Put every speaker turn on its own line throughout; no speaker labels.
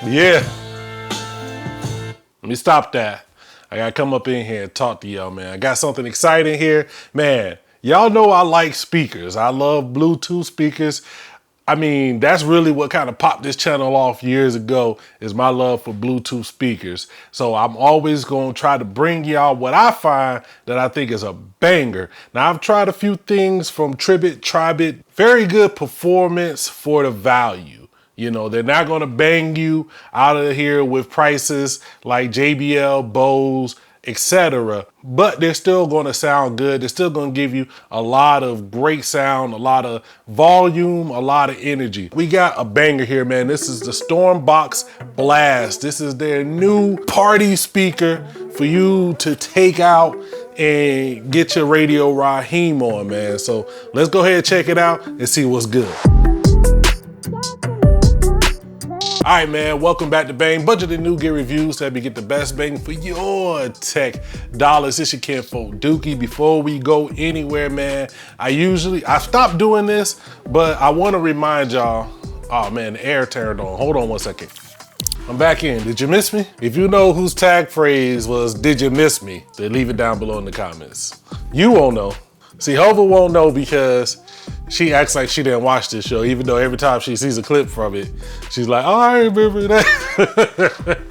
Yeah. Let me stop that. I gotta come up in here and talk to y'all, man. I got something exciting here. Man, y'all know I like speakers. I love Bluetooth speakers. I mean, that's really what kind of popped this channel off years ago, is my love for Bluetooth speakers. So I'm always going to try to bring y'all what I find that I think is a banger. Now, I've tried a few things from Tribit. Very good performance for the value. You know, they're not going to bang you out of here with prices like JBL, Bose, etc. But they're still going to sound good. They're still going to give you a lot of great sound, a lot of volume, a lot of energy. We got a banger here, man. This is the Stormbox Blast. This is their new party speaker for you to take out and get your Radio Raheem on, man. So let's go ahead and check it out and see what's good. All right, man, welcome back to Bang. Budgeted new gear reviews to help you get the best bang for your tech dollars. It's your kinfolk Dookie. Before we go anywhere, man, I stopped doing this, but I want to remind y'all, oh man, the air turned on. Hold on one second. I'm back in. Did you miss me? If you know whose tag phrase was, did you miss me? Then leave it down below in the comments. You won't know. See, Hova won't know because she acts like she didn't watch this show, even though every time she sees a clip from it, she's like, oh, I remember that.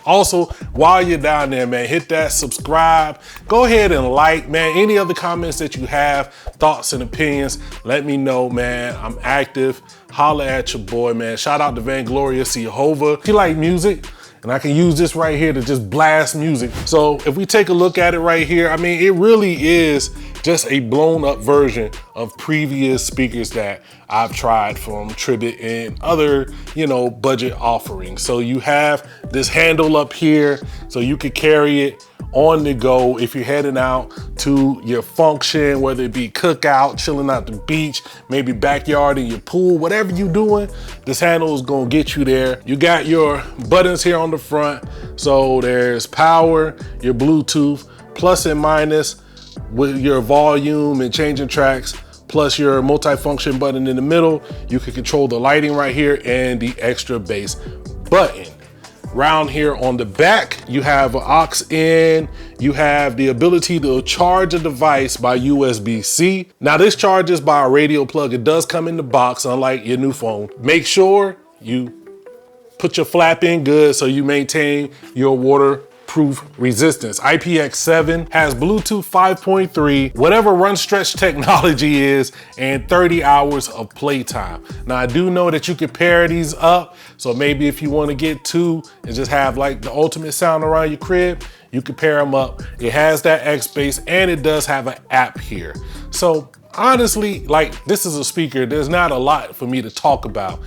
Also, while you're down there, man, hit that subscribe. Go ahead and like, man. Any other comments that you have, thoughts and opinions, let me know, man. I'm active. Holla at your boy, man. Shout out to Vanglorious Hova. If you like music, and I can use this right here to just blast music. So if we take a look at it right here, I mean, it really is just a blown up version of previous speakers that I've tried from Tribit and other, you know, budget offerings. So you have this handle up here so you could carry it on the go if you're heading out to your function, whether it be cookout, chilling out the beach, maybe backyard in your pool, whatever you're doing, this handle is gonna get you there. You got your buttons here on the front. So there's power, your Bluetooth, plus and minus with your volume and changing tracks, plus your multi-function button in the middle. You can control the lighting right here and the extra bass button. Round here on the back, you have an aux in, you have the ability to charge a device by USB-C. Now this charges by a radio plug. It does come in the box, unlike your new phone. Make sure you put your flap in good so you maintain your waterproof resistance. IPX7 has Bluetooth 5.3, whatever run stretch technology is, and 30 hours of playtime. Now I do know that you can pair these up. So maybe if you want to get two and just have like the ultimate sound around your crib, you can pair them up. It has that X bass and it does have an app here. So honestly, like, this is a speaker. There's not a lot for me to talk about.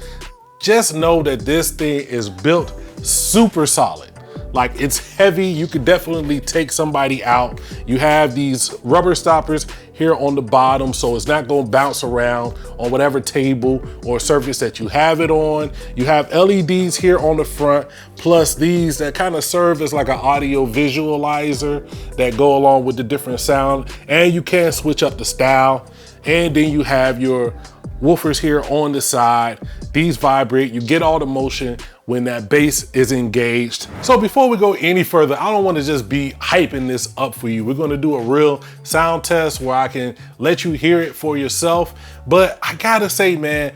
Just know that this thing is built super solid. Like, it's heavy. You could definitely take somebody out. You have these rubber stoppers here on the bottom, so it's not gonna bounce around on whatever table or surface that you have it on. You have LEDs here on the front, plus these that kind of serve as like an audio visualizer that go along with the different sound, and you can switch up the style. And then you have your woofers here on the side. These vibrate, you get all the motion when that bass is engaged. So before we go any further, I don't want to just be hyping this up for you. We're going to do a real sound test where I can let you hear it for yourself. But I gotta say, man,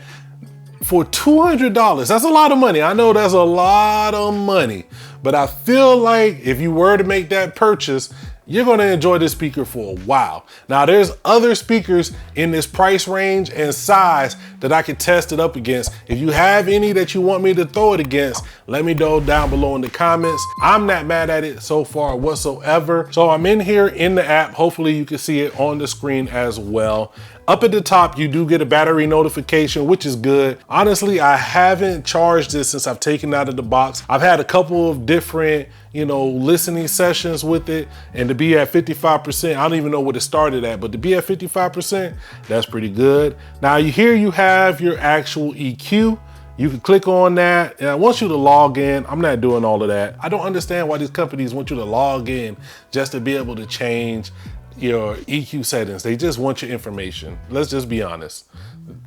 for $200, that's a lot of money. I know that's a lot of money, but I feel like if you were to make that purchase, you're gonna enjoy this speaker for a while. Now there's other speakers in this price range and size that I can test it up against. If you have any that you want me to throw it against, let me know down below in the comments. I'm not mad at it so far whatsoever. So I'm in here in the app. Hopefully you can see it on the screen as well. Up at the top, you do get a battery notification, which is good. Honestly, I haven't charged this since I've taken it out of the box. I've had a couple of different, you know, listening sessions with it, and to be at 55%, I don't even know what it started at, but to be at 55%, that's pretty good. Now here you have your actual EQ. You can click on that, and I want you to log in. I'm not doing all of that. I don't understand why these companies want you to log in just to be able to change your EQ settings. They just want your information. Let's just be honest.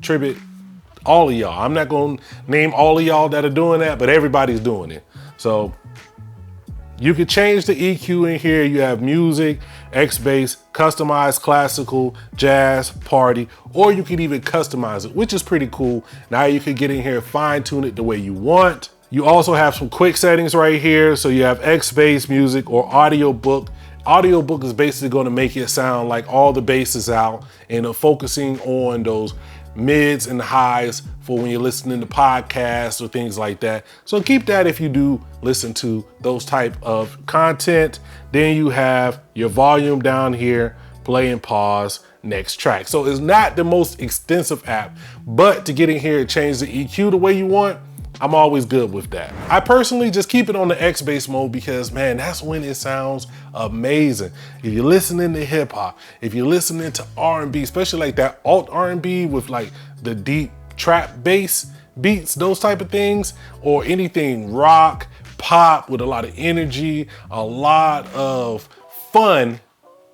Tribit, all of y'all. I'm not gonna name all of y'all that are doing that, but everybody's doing it. So you can change the EQ in here. You have music, X-Bass, customized classical, jazz, party, or you can even customize it, which is pretty cool. Now you can get in here, fine tune it the way you want. You also have some quick settings right here. So you have X-Bass music or audiobook. Audiobook is basically going to make it sound like all the bass is out and focusing on those mids and highs for when you're listening to podcasts or things like that. So keep that if you do listen to those type of content. Then you have your volume down here, play and pause, next track. So it's not the most extensive app, but to get in here and change the EQ the way you want, I'm always good with that. I personally just keep it on the X-Bass mode because, man, that's when it sounds amazing. If you're listening to hip hop, if you're listening to R&B, especially like that alt R&B with like the deep trap bass beats, those type of things, or anything rock, pop with a lot of energy, a lot of fun,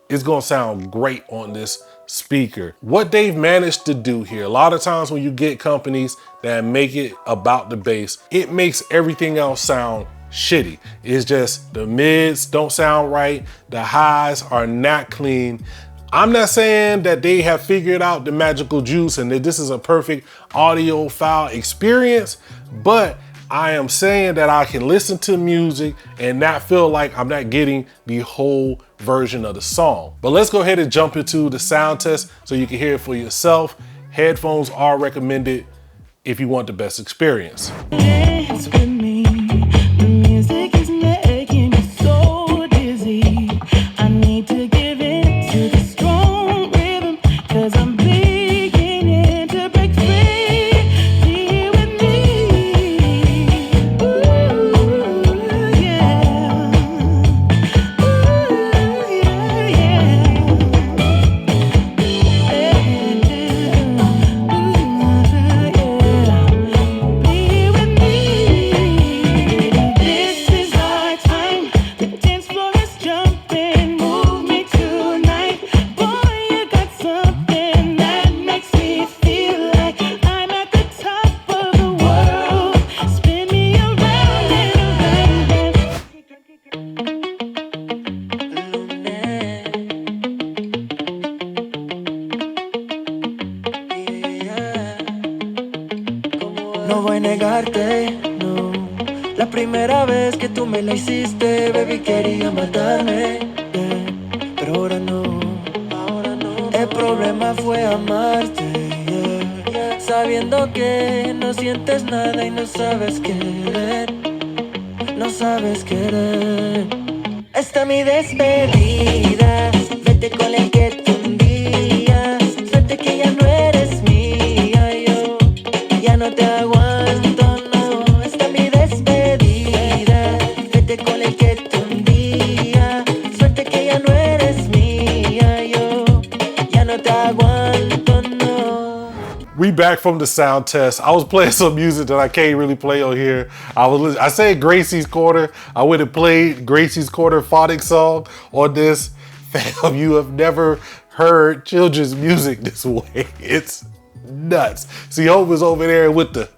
is gonna sound great on this speaker. What they've managed to do here, a lot of times when you get companies that make it about the bass, it makes everything else sound shitty. It's just the mids don't sound right, the highs are not clean. I'm not saying that they have figured out the magical juice and that this is a perfect audiophile experience, but I am saying that I can listen to music and not feel like I'm not getting the whole version of the song. But let's go ahead and jump into the sound test so you can hear it for yourself. Headphones are recommended if you want the best experience.
Dance with me. The music is making me so dizzy. I need to give in to the strong rhythm, 'cause I'm beginning to break free. Be with me. Ooh, yeah. Ooh, yeah, Be with me. This is our time. The dance floor is jumping. Move me tonight. Boy, you got something that makes me feel like I'm at the top of the world. Spin me around and No voy a negarte, no. La primera vez que tú me la hiciste, baby, quería matarme, yeah. Pero ahora no, El problema fue amarte, yeah. Sabiendo que no sientes nada y no sabes querer, Esta mi despedida, vete con el que tú un día. Suerte que ya no eres mía, yo ya no te aguanto, no. Esta mi despedida, vete con el que tú un día. Suerte que ya no eres mía, yo ya no te aguanto, no.
We back from the sound test. I was playing some music that I can't really play on here. I said Gracie's Corner. I went and played Gracie's Corner phonics song on this. Fam, you have never heard children's music this way. It's nuts. See, Hope is over there with the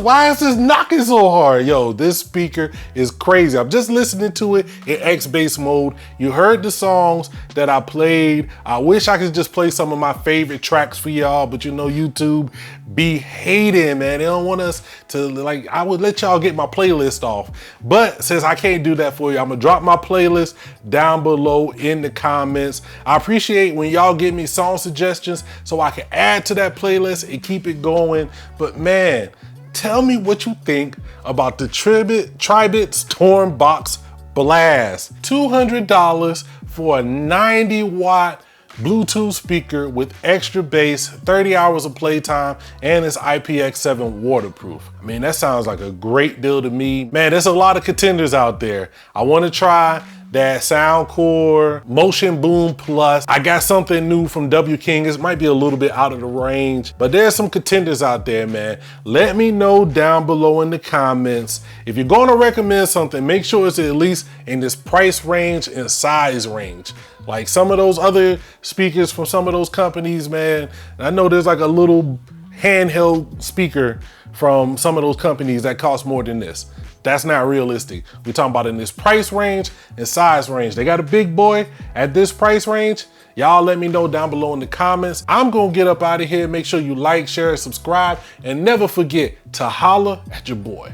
why is this knocking so hard? Yo, this speaker is crazy. I'm just listening to it in X-Bass mode. You heard the songs that I played. I wish I could just play some of my favorite tracks for y'all, but you know, YouTube be hating, man. They don't want us to, like, I would let y'all get my playlist off. But since I can't do that for you, I'm gonna drop my playlist down below in the comments. I appreciate when y'all give me song suggestions so I can add to that playlist and keep it going. But man, tell me what you think about the Tribit Stormbox Blast. $200 for a 90-watt Bluetooth speaker with extra bass, 30 hours of playtime, and it's IPX7 waterproof. I mean, that sounds like a great deal to me. Man, there's a lot of contenders out there. I want to try that Soundcore Motion Boom Plus. I got something new from W King. It might be a little bit out of the range, but there's some contenders out there, man. Let me know down below in the comments. If you're going to recommend something, make sure it's at least in this price range and size range. Like some of those other speakers from some of those companies, man, I know there's like a little handheld speaker from some of those companies that cost more than this. That's not realistic. We're talking about in this price range and size range. They got a big boy at this price range. Y'all let me know down below in the comments. I'm gonna get up out of here. Make sure you like, share, and subscribe. And never forget to holler at your boy.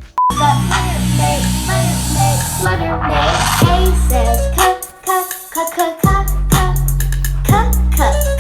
Cases.